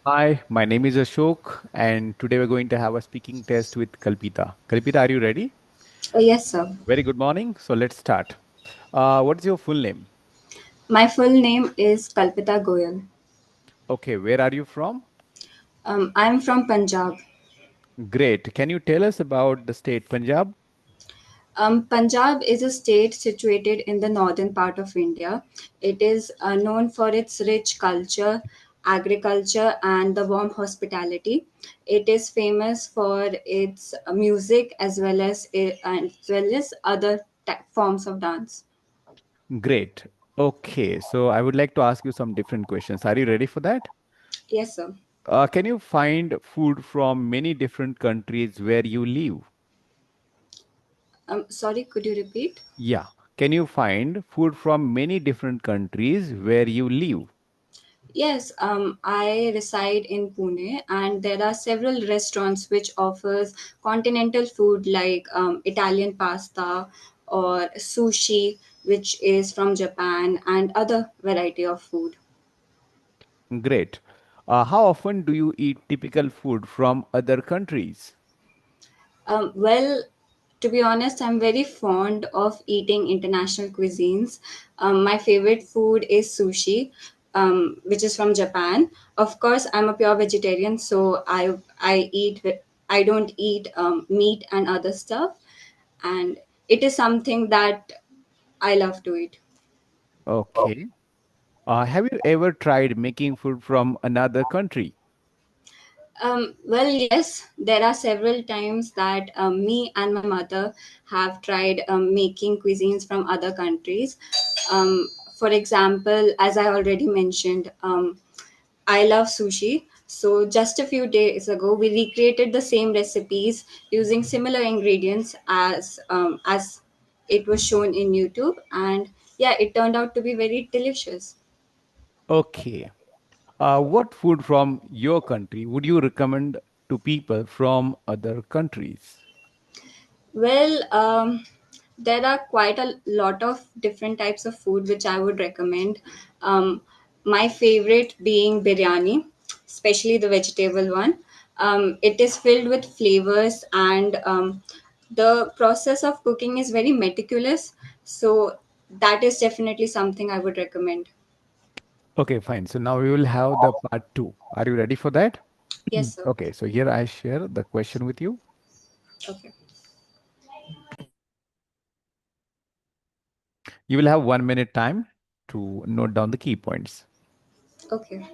Hi, my name is Ashok, and today we're going to have a speaking test with Kalpita. Kalpita, are you ready? Yes, sir. Very good morning. So let's start. What's your full name? My full name is Kalpita Goyal. Okay, where are you from? I'm from Punjab. Great. Can you tell us about the state Punjab? Punjab is a state situated in the northern part of India. It is known for its rich culture, agriculture, and the warm hospitality. It is famous for its music as well as other forms of dance. Great. Okay, so I would like to ask you some different questions. Are you ready for that? Yes, sir. Can you find food from many different countries where you live? Sorry, could you repeat? Yeah. Can you find food from many different countries where you live? Yes, I reside in Pune, and there are several restaurants which offers continental food like Italian pasta or sushi, which is from Japan, and other variety of food. Great. How often do you eat typical food from other countries? Well, to be honest, I'm very fond of eating international cuisines. My favorite food is sushi, which is from Japan. Of course, I'm a pure vegetarian, so I don't eat meat and other stuff, and it is something that I love to eat. Okay. Have you ever tried making food from another country? Well, yes, there are several times that me and my mother have tried making cuisines from other countries. For example, as I already mentioned, I love sushi. So just a few days ago, we recreated the same recipes using similar ingredients as it was shown in YouTube, and yeah, it turned out to be very delicious. Okay. What food from your country would you recommend to people from other countries? Well, there are quite a lot of different types of food which I would recommend. My favorite being biryani, especially the vegetable one. It is filled with flavors, and the process of cooking is very meticulous. So, that is definitely something I would recommend. Okay, fine. So now we will have the part two. Are you ready for that? Yes, sir. Okay, so here I share the question with you. Okay. You will have 1 minute time to note down the key points. Okay.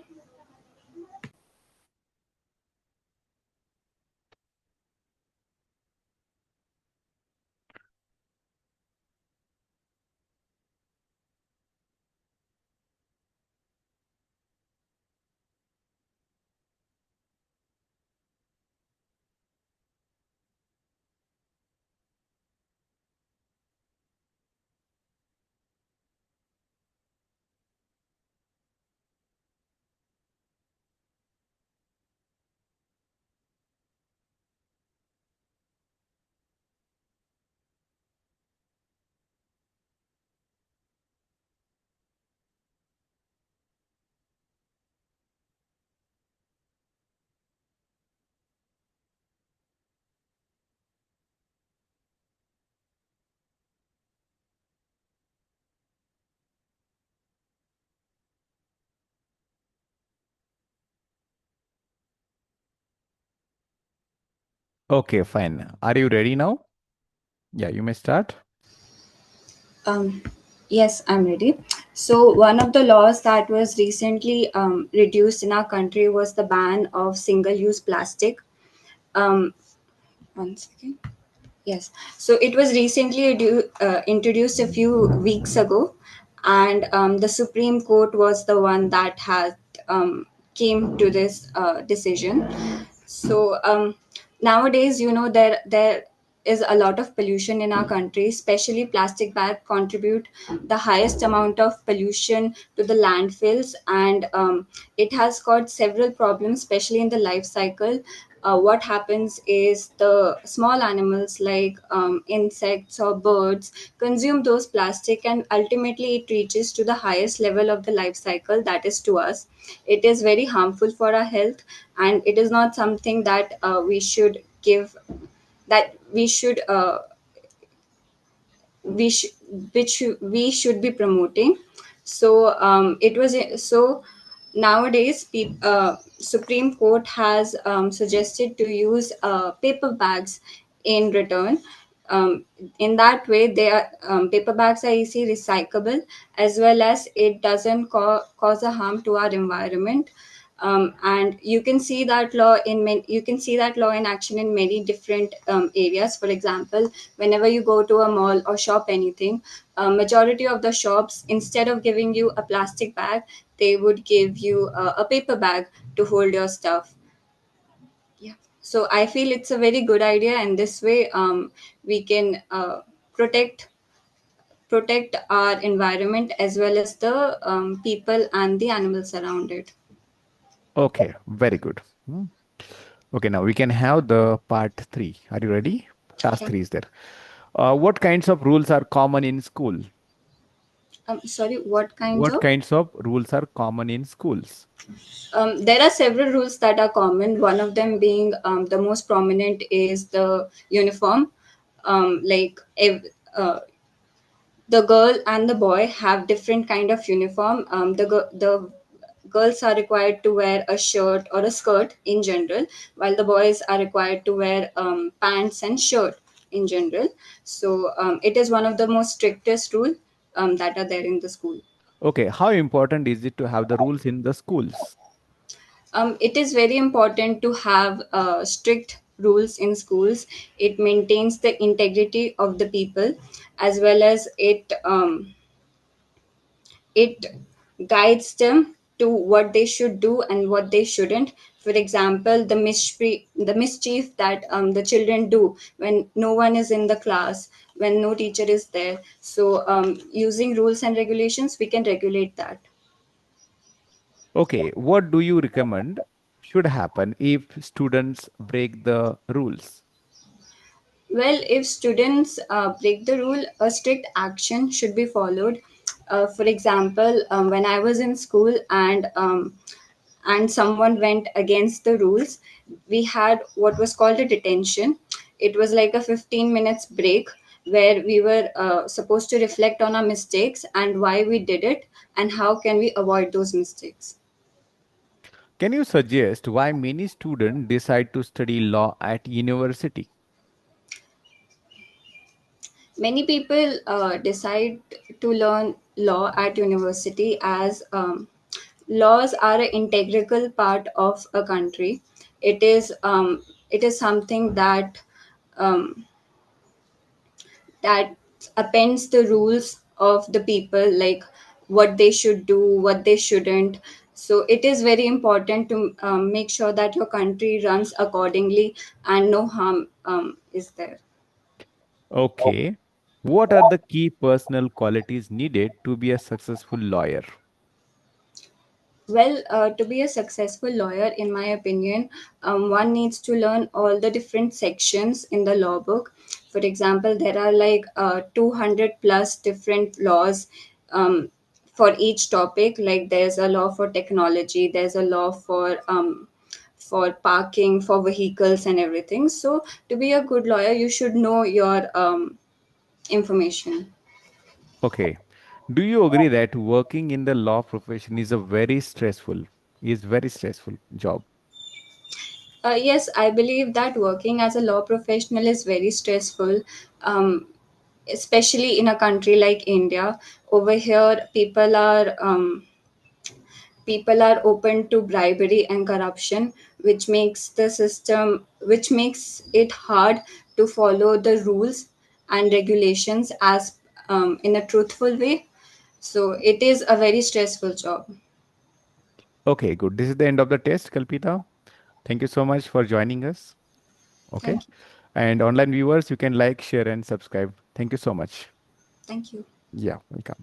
Okay, fine. Are you ready now? Yeah, you may start. Um, yes, I'm ready. So, one of the laws that was recently reduced in our country was the ban of single use plastic. Um, One second. Yes. So, it was recently introduced a few weeks ago, and the Supreme Court was the one that had came to this decision. So nowadays, there is a lot of pollution in our country, especially plastic bag contribute the highest amount of pollution to the landfills, and it has got several problems, especially in the life cycle. what happens is the small animals like insects or birds consume those plastic, and ultimately it reaches to the highest level of the life cycle, that is to us. It is very harmful for our health, and it is not something that we should give, that we should we sh- which we should be promoting. So it was so nowadays Supreme Court has suggested to use paper bags in return. um, in that way, they are paper bags are easy recyclable, as well as it doesn't cause a harm to our environment. And you can see that you can see that law in action in many different areas. For example, whenever you go to a mall or shop anything, majority of the shops, instead of giving you a plastic bag, they would give you a paper bag to hold your stuff. Yeah, so I feel it's a very good idea, and this way we can protect our environment as well as the people and the animals around it. Okay, very good. Okay, now we can have the part three. Are you ready? Task Yeah. three is there. What kinds of rules are common in school? Sorry, what kinds What of? kinds of rules are common in schools? There are several rules that are common. One of them being the most prominent is the uniform. Like if the girl and the boy have different kind of uniform. The girls are required to wear a shirt or a skirt in general, while the boys are required to wear pants and shirt in general. So it is one of the most strictest rule that are there in the school. Okay, how important is it to have the rules in the schools? It is very important to have strict rules in schools. It maintains the integrity of the people, as well as it guides them to what they should do and what they shouldn't. For example, the mischief that the children do when no one is in the class, when no teacher is there. So using rules and regulations, we can regulate that. Okay, what do you recommend should happen if students break the rules? Well, if students break the rule, a strict action should be followed. For example, when I was in school and someone went against the rules, we had what was called a detention. It was like a 15 minutes break where we were supposed to reflect on our mistakes and why we did it and how can we avoid those mistakes. Can you suggest why many students decide to study law at university? Many people decide to learn law at university as laws are an integral part of a country. It is something um, that appends the rules of the people, like what they should do, what they shouldn't. So it is very important to make sure that your country runs accordingly and no harm is there. Okay. What are the key personal qualities needed to be a successful lawyer? Well, to be a successful lawyer, in my opinion, one needs to learn all the different sections in the law book. For example, there are like 200 plus different laws for each topic. Like there's a law for technology, there's a law for parking, for vehicles, and everything. So, to be a good lawyer, you should know your information. Okay. Do you agree that working in the law profession is very stressful job? Yes, I believe that working as a law professional is very stressful, especially in a country like India. Over here, people are open to bribery and corruption, which makes it hard to follow the rules and regulations as in a truthful way. So it is a very stressful job. Okay, good. This is the end of the test, Kalpita. Thank you so much for joining us. Okay. Thank you. And online viewers, you can like, share, and subscribe. Thank you so much. Thank you. Yeah, welcome.